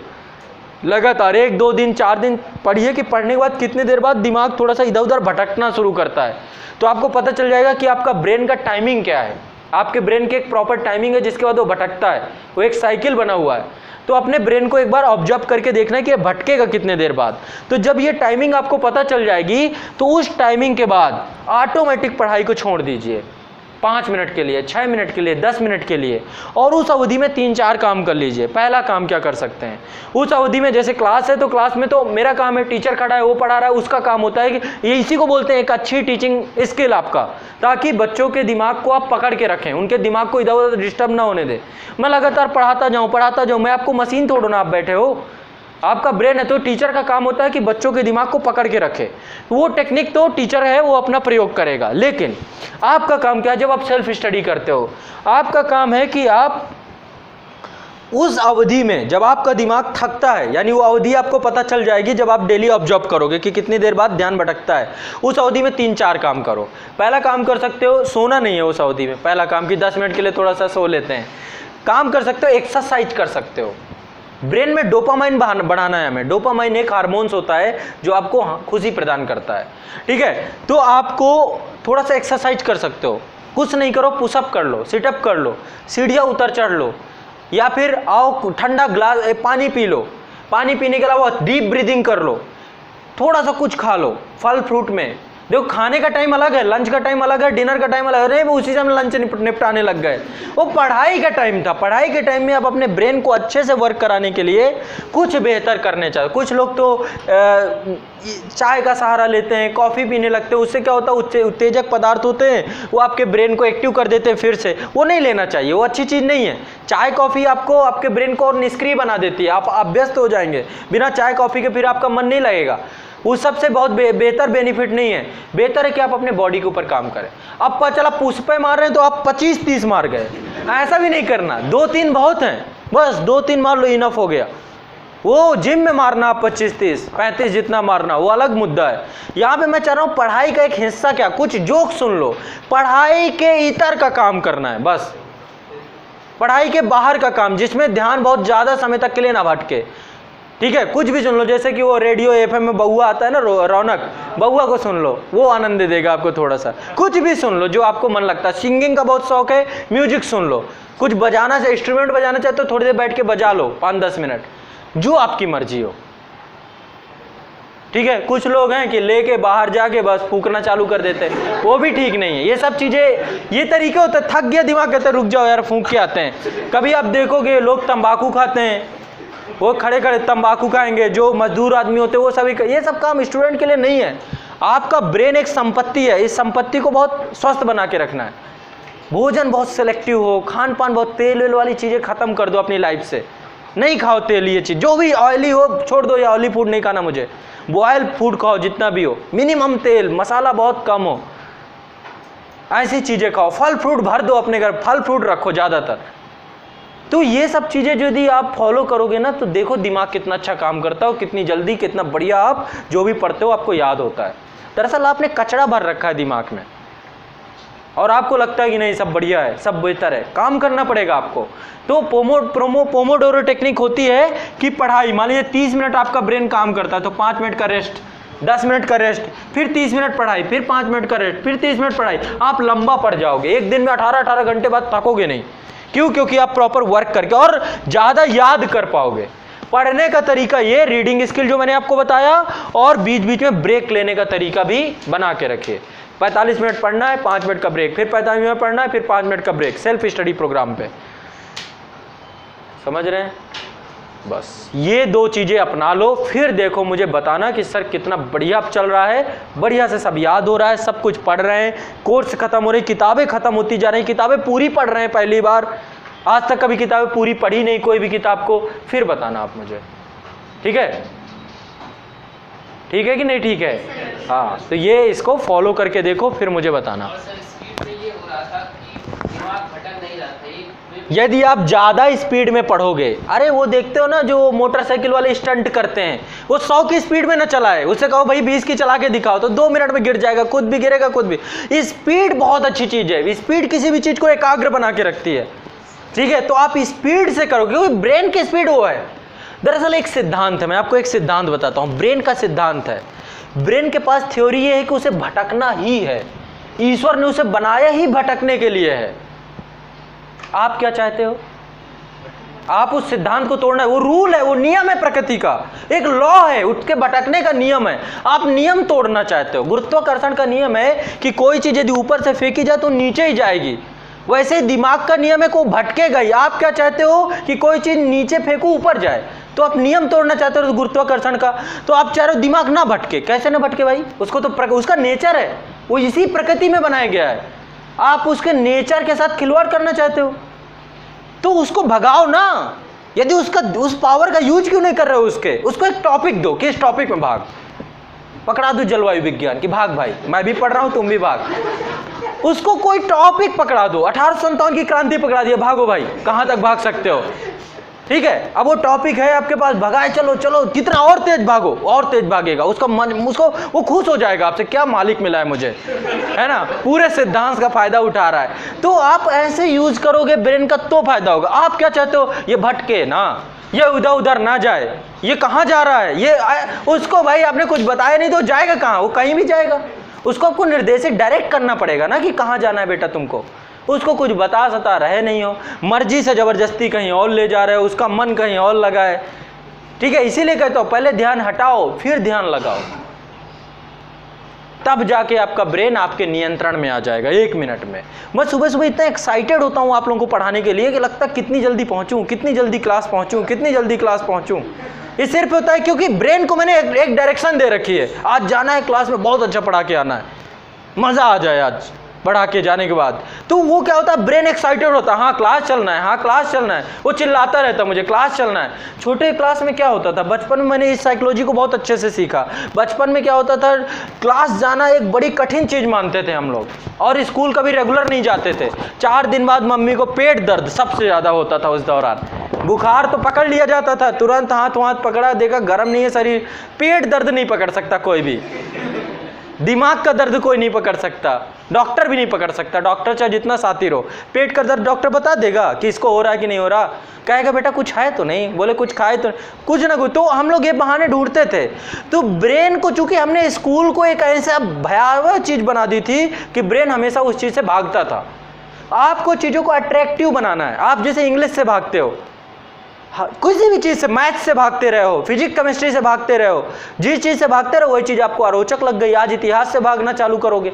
लगातार 1-2 दिन 4 दिन पढ़िए कि पढ़ने के बाद कितने देर बाद दिमाग थोड़ा सा इधर उधर भटकना शुरू करता है। तो आपको पता चल जाएगा कि आपका ब्रेन का टाइमिंग क्या है। आपके ब्रेन की एक प्रॉपर टाइमिंग है जिसके बाद वो भटकता है, वो एक साइकिल बना हुआ है। तो अपने ब्रेन को एक बार ऑब्जर्व करके देखना है कि ये भटकेगा कितने देर बाद। तो जब ये टाइमिंग आपको पता चल जाएगी तो उस टाइमिंग के बाद ऑटोमेटिक पढ़ाई को छोड़ दीजिए, 5 मिनट के लिए, 6 मिनट के लिए, 10 मिनट के लिए, और उस अवधि में 3-4 काम कर लीजिए। पहला काम क्या कर सकते हैं, उस अवधि में जैसे क्लास है तो क्लास में तो मेरा काम है, टीचर खड़ा है वो पढ़ा रहा है, उसका काम होता है कि ये इसी को बोलते हैं एक अच्छी टीचिंग स्किल आपका, ताकि बच्चों के दिमाग को आप पकड़ के रखें, उनके दिमाग को इधर उधर डिस्टर्ब ना होने दें। मैं लगातार पढ़ाता जाऊँ, मैं आपको मशीन थोड़ा ना, आप बैठे हो, आपका ब्रेन है। तो टीचर का काम होता है कि बच्चों के दिमाग को पकड़ के रखे। वो टेक्निक तो टीचर है वो अपना प्रयोग करेगा, लेकिन आपका काम क्या है, जब आप सेल्फ स्टडी करते हो, आपका काम है कि आप उस अवधि में जब आपका दिमाग थकता है, यानी वो अवधि आपको पता चल जाएगी जब आप डेली ऑब्जर्व करोगे कि कितनी देर बाद ध्यान भटकता है, उस अवधि में 3-4 काम करो। पहला काम कर सकते हो, सोना नहीं है उस अवधि में, पहला काम कि 10 मिनट के लिए थोड़ा सा सो लेते हैं। काम कर सकते हो, एक्सरसाइज कर सकते हो। ब्रेन में डोपामाइन बढ़ाना है हमें। डोपामाइन एक हार्मोन्स होता है जो आपको खुशी प्रदान करता है, ठीक है। तो आपको थोड़ा सा एक्सरसाइज कर सकते हो, कुछ नहीं करो, पुशअप कर लो, सिटअप कर लो, सीढ़ियाँ उतर चढ़ लो, या फिर आओ ठंडा ग्लास पानी पी लो, पानी पीने के अलावा डीप ब्रीदिंग कर लो, थोड़ा सा कुछ खा लो। फल फ्रूट में देखो, खाने का टाइम अलग है, लंच का टाइम अलग है, डिनर का टाइम अलग है, वो उसी समय लंच निपटाने लग गए। वो पढ़ाई का टाइम था, पढ़ाई के टाइम में आप अपने ब्रेन को अच्छे से वर्क कराने के लिए कुछ बेहतर करने चाहिए। कुछ लोग तो चाय का सहारा लेते हैं, कॉफ़ी पीने लगते हैं, उससे क्या होता है, उत्तेजक पदार्थ होते हैं, वो आपके ब्रेन को एक्टिव कर देते हैं फिर से। वो नहीं लेना चाहिए, वो अच्छी चीज़ नहीं है। चाय कॉफ़ी आपको आपके ब्रेन को और निष्क्रिय बना देती है, आप अभ्यस्त हो जाएंगे। बिना चाय कॉफ़ी के फिर आपका मन नहीं लगेगा, उस सबसे बहुत बेहतर बेनिफिट नहीं है। बेहतर है कि आप अपने बॉडी के ऊपर काम करें। अब पता चला पुष्पे मार रहे हैं तो आप 25-30 मार गए, ऐसा भी नहीं करना, 2-3 बहुत हैं, बस 2-3 मार लो, इनफ हो गया। वो जिम में मारना आप 25-30-35 जितना मारना वो अलग मुद्दा है। यहाँ पे मैं चाह रहा हूँ पढ़ाई का एक हिस्सा क्या, कुछ जोक सुन लो, पढ़ाई के इतर का काम करना है बस, पढ़ाई के बाहर का काम जिसमें ध्यान बहुत ज़्यादा समय तक के लिए ना भटके, ठीक है। कुछ भी सुन लो, जैसे कि वो रेडियो FM में बउआ आता है ना, रौनक, बउआ को सुन लो, वो आनंद दे देगा आपको। थोड़ा सा कुछ भी सुन लो जो आपको मन लगता है। सिंगिंग का बहुत शौक है, म्यूजिक सुन लो। कुछ बजाना चाहिए, इंस्ट्रूमेंट बजाना चाहते हो, थोड़ी देर बैठ के बजा लो, 5-10 मिनट, जो आपकी मर्जी हो, ठीक है। कुछ लोग हैं कि लेके बाहर जाके बस फूकना चालू कर देते हैं, वो भी ठीक नहीं है। ये सब चीज़ें, ये तरीके होते हैं, थक गया दिमाग, कहते हैं रुक जाओ यार, फूंक के आते हैं। कभी आप देखोगे लोग तंबाकू खाते हैं, वो खड़े खड़े तंबाकू खाएंगे, जो मजदूर आदमी होते हैं वो सभी, ये सब काम स्टूडेंट के लिए नहीं है। आपका ब्रेन एक संपत्ति है, इस संपत्ति को बहुत स्वस्थ बना के रखना है। भोजन बहुत सिलेक्टिव हो, खान पान बहुत, तेल वेल वाली चीज़ें खत्म कर दो अपनी लाइफ से, नहीं खाओ तेल, ये चीज़ जो भी ऑयली हो छोड़ दो, या ऑयली फूड नहीं खाना मुझे, बॉयल फूड खाओ जितना भी हो, मिनिमम तेल, मसाला बहुत कम हो, ऐसी चीज़ें खाओ। फल फ्रूट भर दो अपने घर, फल फ्रूट रखो ज़्यादातर। तो ये सब चीज़ें यदि आप फॉलो करोगे ना, तो देखो दिमाग कितना अच्छा काम करता है, कितनी जल्दी, कितना बढ़िया आप जो भी पढ़ते हो आपको याद होता है। दरअसल आपने कचरा भर रखा है दिमाग में, और आपको लगता है कि नहीं सब बढ़िया है, सब बेहतर है, काम करना पड़ेगा आपको। तो पोमोडोरो टेक्निक होती है कि पढ़ाई, मान लीजिए 30 मिनट आपका ब्रेन काम करता है, तो 5 मिनट का रेस्ट, 10 मिनट का रेस्ट, फिर 30 मिनट पढ़ाई, फिर 5 मिनट का रेस्ट, फिर 30 मिनट पढ़ाई। आप लंबा पढ़ जाओगे, एक दिन में 18-18 घंटे बाद थकोगे नहीं। क्यों? क्योंकि आप प्रॉपर वर्क करके और ज़्यादा याद कर पाओगे। पढ़ने का तरीका ये, रीडिंग स्किल जो मैंने आपको बताया, और बीच बीच में ब्रेक लेने का तरीका भी बना के रखिए। 45 मिनट पढ़ना है, 5 मिनट का ब्रेक, फिर 45 मिनट पढ़ना है, फिर 5 मिनट का ब्रेक, सेल्फ स्टडी प्रोग्राम पे। समझ रहे हैं? बस ये 2 चीज़ें अपना लो, फिर देखो मुझे बताना कि सर कितना बढ़िया चल रहा है, बढ़िया से सब याद हो रहा है, सब कुछ पढ़ रहे हैं, कोर्स खत्म हो रही, किताबें खत्म होती जा रही, किताबें पूरी पढ़ रहे हैं पहली बार, आज तक कभी किताबें पूरी पढ़ी नहीं कोई भी किताब को, फिर बताना आप मुझे, ठीक है? ठीक है कि नहीं ठीक है? हाँ, तो ये इसको फॉलो करके देखो, फिर मुझे बताना। और सर स्पीड में ये हो रहा था कि दिमाग भटक नहीं रहा था। यदि आप ज़्यादा स्पीड में पढ़ोगे, अरे वो देखते हो ना जो मोटरसाइकिल वाले स्टंट करते हैं, वो 100 की स्पीड में ना चलाए, उससे कहो भाई 20 की चला के दिखाओ, तो 2 मिनट में गिर जाएगा, खुद भी गिरेगा, खुद भी। स्पीड बहुत अच्छी चीज़ है, स्पीड किसी भी चीज़ को एकाग्र बना के रखती है, ठीक है? तो आप स्पीड से करोगे, क्योंकि ब्रेन की स्पीड वो है। दरअसल एक सिद्धांत है, मैं आपको एक सिद्धांत बताता हूँ, ब्रेन का सिद्धांत है। ब्रेन के पास थ्योरी ये है कि उसे भटकना ही है, ईश्वर ने उसे बनाया ही भटकने के लिए है। आप क्या चाहते हो? आप उस सिद्धांत को तोड़ना है, वो रूल है, वो नियम है, प्रकृति का एक लॉ है, उठ के भटकने का नियम है। आप नियम तोड़ना चाहते हो। गुरुत्वाकर्षण का नियम है कि कोई चीज यदि ऊपर से फेंकी जाए तो नीचे ही जाएगी, वैसे ही दिमाग का नियम है को भटकेगा ही। आप क्या चाहते हो कि कोई चीज नीचे फेंको ऊपर जाए, तो आप नियम तोड़ना चाहते हो गुरुत्वाकर्षण का। तो आप चाह रहे हो दिमाग ना भटके। कैसे ना भटके भाई, उसको तो उसका नेचर है, वो इसी प्रकृति में बनाया गया है। आप उसके नेचर के साथ खिलवाड़ करना चाहते हो तो उसको भगाओ ना। यदि उस पावर का यूज क्यों नहीं कर रहे हो उसको एक टॉपिक दो कि इस टॉपिक में भाग। पकड़ा दो जलवायु विज्ञान की, भाग भाई, मैं भी पढ़ रहा हूं तुम भी भाग। उसको कोई टॉपिक पकड़ा दो, 1857 की क्रांति पकड़ा दिया, भागो भाई, कहां तक भाग सकते हो। ठीक है, अब वो टॉपिक है आपके पास, भगाए चलो चलो, कितना और तेज भागो, और तेज भागेगा। उसका मन, उसको वो खुश हो जाएगा आपसे, क्या मालिक मिला है मुझे, है ना, पूरे सिद्धांत का फायदा उठा रहा है। तो आप ऐसे यूज करोगे ब्रेन का तो फायदा होगा। आप क्या चाहते हो, ये भटके ना, ये उधर उधर ना जाए, ये कहाँ जा रहा है, ये उसको भाई आपने कुछ बताया नहीं तो जाएगा कहाँ, वो कहीं भी जाएगा। उसको आपको निर्देशित डायरेक्ट करना पड़ेगा ना कि कहाँ जाना है बेटा तुमको। उसको कुछ बता सता रहे नहीं हो, मर्जी से जबरदस्ती कहीं और ले जा रहे हो, उसका मन कहीं और लगा है। ठीक है, इसीलिए कहता हूं पहले ध्यान हटाओ फिर ध्यान लगाओ, तब जाके आपका ब्रेन आपके नियंत्रण में आ जाएगा 1 मिनट में। मैं सुबह सुबह इतना एक्साइटेड होता हूं आप लोगों को पढ़ाने के लिए कि लगता है कितनी जल्दी पहुंचूं, कितनी जल्दी क्लास पहुंचूं, कितनी जल्दी क्लास पहुंचूं। ये सिर्फ होता है क्योंकि ब्रेन को मैंने एक डायरेक्शन दे रखी है, आज जाना है क्लास में, बहुत अच्छा पढ़ा के आना है, मजा आ जाए आज पढ़ा के जाने के बाद। तो वो क्या होता है, ब्रेन एक्साइटेड होता है, हाँ क्लास चलना है, हाँ क्लास चलना है, वो चिल्लाता रहता है मुझे क्लास चलना है। छोटे क्लास में क्या होता था, बचपन में मैंने इस साइकोलॉजी को बहुत अच्छे से सीखा। बचपन में क्या होता था, क्लास जाना एक बड़ी कठिन चीज मानते थे हम लोग, और स्कूल कभी रेगुलर नहीं जाते थे। 4 दिन बाद मम्मी को पेट दर्द सबसे ज्यादा होता था उस दौरान, बुखार तो पकड़ लिया जाता था, तुरंत हाथ पकड़ा, देखा गर्म नहीं है शरीर, पेट दर्द नहीं पकड़ सकता कोई भी, दिमाग का दर्द कोई नहीं पकड़ सकता, डॉक्टर भी नहीं पकड़ सकता, डॉक्टर चाहे जितना सातिर हो। पेट का दर्द डॉक्टर बता देगा कि इसको हो रहा है कि नहीं हो रहा, कहेगा बेटा कुछ है तो नहीं, बोले कुछ खाए तो कुछ ना कुछ। तो हम लोग ये बहाने ढूंढते थे। तो ब्रेन को चूंकि हमने स्कूल को एक ऐसा भयावह चीज बना दी थी कि ब्रेन हमेशा उस चीज से भागता था। आपको चीजों को अट्रैक्टिव बनाना है। आप जैसे इंग्लिश से भागते हो, किसी भी चीज से, मैथ से भागते रहे हो, फिजिक्स केमिस्ट्री से भागते रहे हो, जिस चीज से भागते रहो वही चीज आपको अरोचक लग गई, आज इतिहास से भागना चालू करोगे,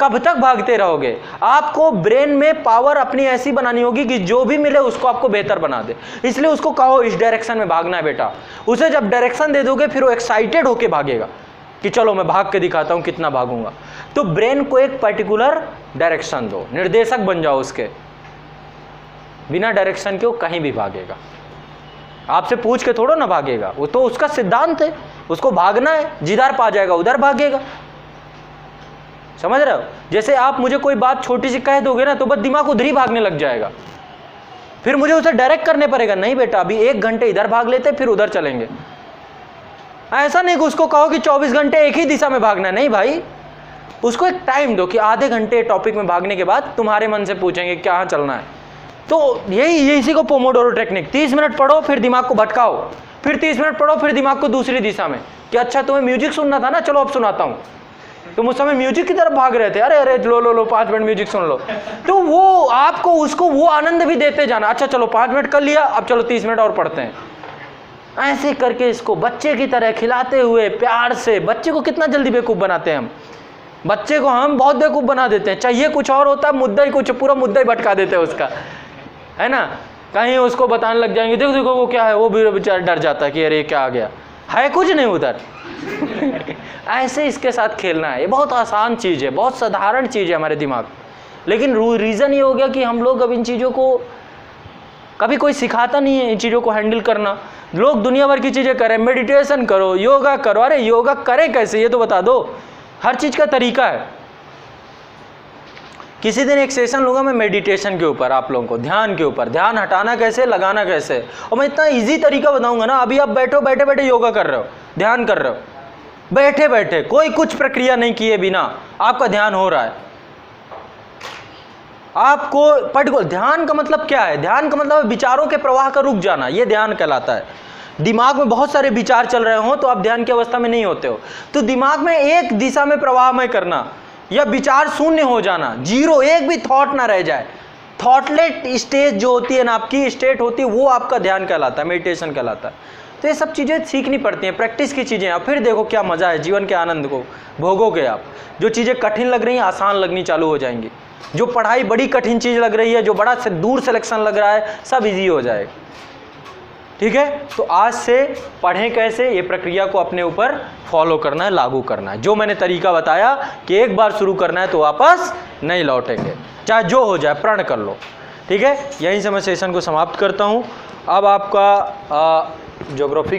कब तक भागते रहोगे। आपको ब्रेन में पावर अपनी ऐसी बनानी होगी कि जो भी मिले उसको आपको बेहतर बना दे। इसलिए उसको कहो इस डायरेक्शन में भागना है बेटा, उसे जब डायरेक्शन दे दोगे फिर वो एक्साइटेड होके भागेगा कि चलो मैं भाग के दिखाता हूं कितना भागूंगा। तो ब्रेन को एक पर्टिकुलर डायरेक्शन दो, निर्देशक बन जाओ उसके, बिना डायरेक्शन के वो कहीं भी भागेगा, आपसे पूछ के थोड़ा ना भागेगा, वो तो उसका सिद्धांत है, उसको भागना है, जिधर पा जाएगा उधर भागेगा। समझ रहे हो, जैसे आप मुझे कोई बात छोटी सी कह दोगे ना तो बस दिमाग उधर ही भागने लग जाएगा, फिर मुझे उसे डायरेक्ट करने पड़ेगा, नहीं बेटा अभी 1 घंटे इधर भाग लेते फिर उधर चलेंगे। ऐसा नहीं कि उसको कहो कि 24 घंटे एक ही दिशा में भागना है, नहीं भाई, उसको एक टाइम दो कि आधे घंटे टॉपिक में भागने के बाद तुम्हारे मन से पूछेंगे कहाँ चलना है। तो यही इसी को पोमोडोरो टेक्निक, 30 मिनट पढ़ो फिर दिमाग को भटकाओ, फिर 30 मिनट पढ़ो फिर दिमाग को दूसरी दिशा में कि अच्छा तुम्हें म्यूजिक सुनना था ना, चलो अब सुनाता हूँ। तुम उस समय म्यूजिक की तरफ भाग रहे थे, अरे अरे लो 5 मिनट म्यूजिक सुन लो। तो वो आपको उसको वो आनंद भी देते जाना, अच्छा चलो 5 मिनट कर लिया, अब चलो 30 मिनट और पढ़ते हैं। ऐसे करके इसको बच्चे की तरह खिलाते हुए प्यार से, बच्चे को कितना जल्दी बेवकूफ़ बनाते हैं हम, बच्चे को हम बहुत बेवकूफ़ बना देते हैं, चाहिए कुछ और होता है, मुद्दा ही कुछ, पूरा मुद्दा ही भटका देते हैं उसका, है ना। कहीं उसको बताने लग जाएंगे, देखो देखो वो क्या है, वो भी बेचारा डर जाता है कि अरे क्या आ गया, है कुछ नहीं उधर। ऐसे इसके साथ खेलना है, ये बहुत आसान चीज़ है, बहुत साधारण चीज़ है हमारे दिमाग। लेकिन रीज़न ये हो गया कि हम लोग अब इन चीज़ों को, कभी कोई सिखाता नहीं है इन चीज़ों को हैंडल करना। लोग दुनिया भर की चीज़ें करें, मेडिटेशन करो, योगा करो, अरे योगा करें कैसे ये तो बता दो, हर चीज़ का तरीका है। किसी दिन एक सेशन लूँगा मैं मेडिटेशन के ऊपर, आप लोगों को ध्यान के ऊपर, ध्यान हटाना कैसे, लगाना कैसे, और मैं इतना इजी तरीका बताऊंगा ना। अभी आप बैठो, बैठे बैठे योगा कर रहे हो, ध्यान कर रहे हो, बैठे बैठे कोई कुछ प्रक्रिया नहीं किए बिना आपका ध्यान हो रहा है। आपको पर्टिकुलर ध्यान का मतलब क्या है, ध्यान का मतलब विचारों के प्रवाह का रुक जाना, ये ध्यान कहलाता है। दिमाग में बहुत सारे विचार चल रहे हो तो आप ध्यान की अवस्था में नहीं होते हो। तो दिमाग में एक दिशा में प्रवाहमय करना, या विचार शून्य हो जाना, जीरो, एक भी थॉट ना रह जाए। थॉटलेट स्टेज जो होती है ना, आपकी स्टेट होती है, वो आपका ध्यान कहलाता है, मेडिटेशन कहलाता है। तो ये सब चीज़ें सीखनी पड़ती हैं, प्रैक्टिस की चीज़ें। आप फिर देखो क्या मज़ा है, जीवन के आनंद को भोगोगे आप। जो चीज़ें कठिन लग रही हैं आसान लगनी चालू हो जाएंगी। जो पढ़ाई बड़ी कठिन चीज़ लग रही है, जो बड़ा से दूर सिलेक्शन लग रहा है, सब इजी हो जाए। ठीक है, तो आज से पढ़ें कैसे, ये प्रक्रिया को अपने ऊपर फॉलो करना है, लागू करना है। जो मैंने तरीका बताया कि एक बार शुरू करना है तो वापस नहीं लौटेंगे, चाहे जो हो जाए, प्रण कर लो। ठीक है, यहीं से मैं सेशन को समाप्त करता हूँ। अब आपका ज्योग्राफी